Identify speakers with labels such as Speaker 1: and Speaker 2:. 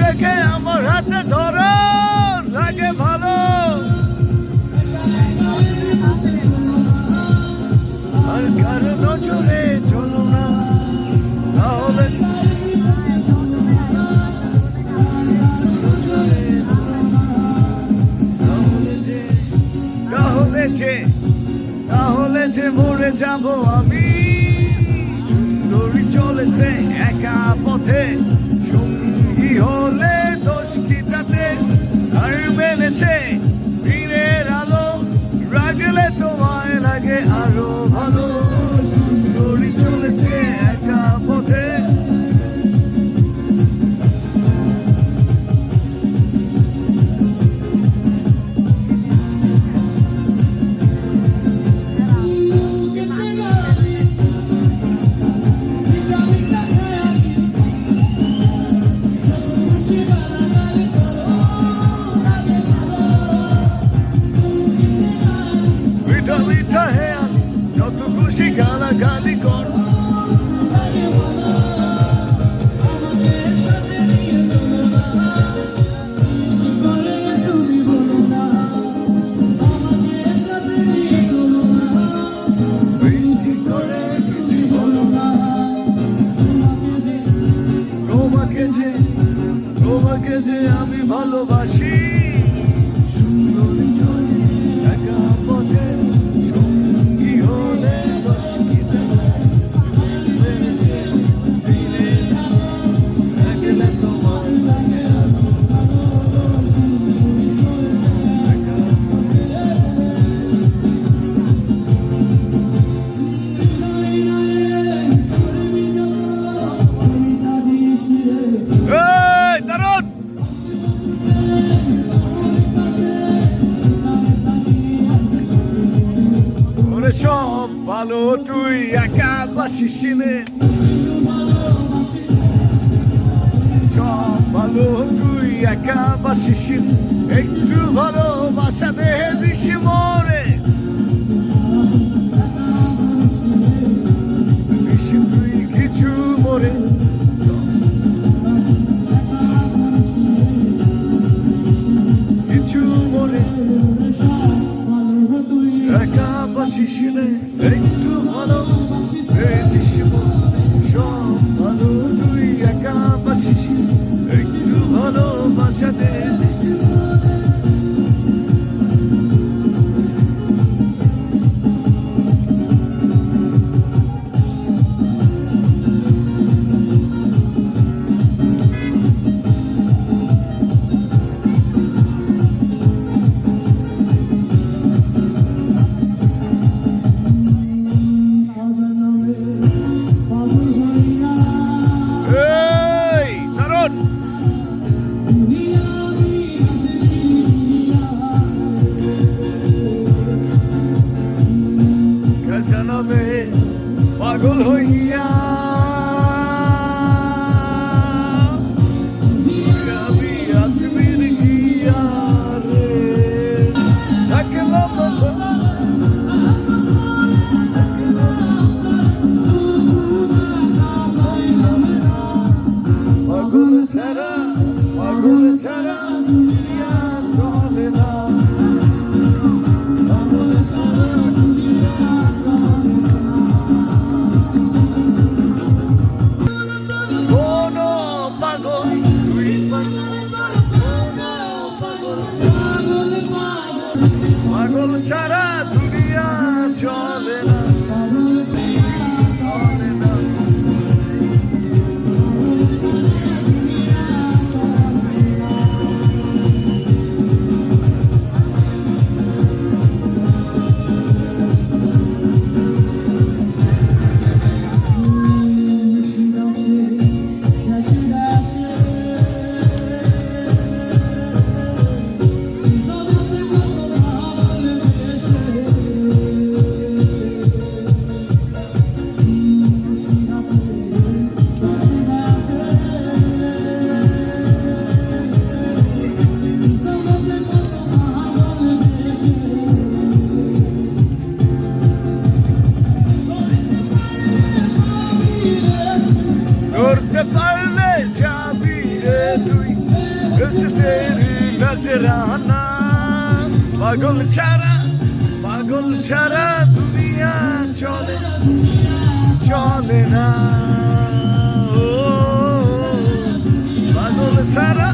Speaker 1: রেখে আমার হাতে ধরো লাগে ভালো আর কারো নজরে চলো না তাহলে তাহলে যে মরে যাব আমি সুন্দরী চলেছে একা পথে সঙ্গী হলে দোষ কি তাতে আর মেলেছে দিনের আলো রাগলে তোমায় লাগে আরো ভালো সুন্দরী চলেছে একা পথে মিঠা হে আমি যত খুশি গালাগালি কর বৃষ্টি করে কিছু বলো না তোমাকে যে আমি ভালোবাসি সুন্দরী চলেছে একা পথে সঙ্গী হলে দোষ কি মেরেছে দিনের লাগলে তোমার লাগে একা পথে দারুণ ওরে সব ভালো তুই একা বাসিস নে সব ভালো তুই একা বাসিস একটু ভালোবাসা দে দিস মরে দিস তুই কিছু মরে কিছু মরে একা বাসিস নে একটু ভালো দিস সব ভালো তুই একা বাসিস একটু ভালোবাসা দে দিস জানাবে পাগল হইয়া আমি আসবির গিয়া রে থাকলাম পাগল ছাড়া দুনিয়া চলে না পাগল ছাড়া দুনিয়া চলে না কোনো পাগল তুই পাগল ছাড়া দুনিয়া চলে না পাগল ছাড়া দুনিয়া চলে চলে না ও পাগল ছাড়া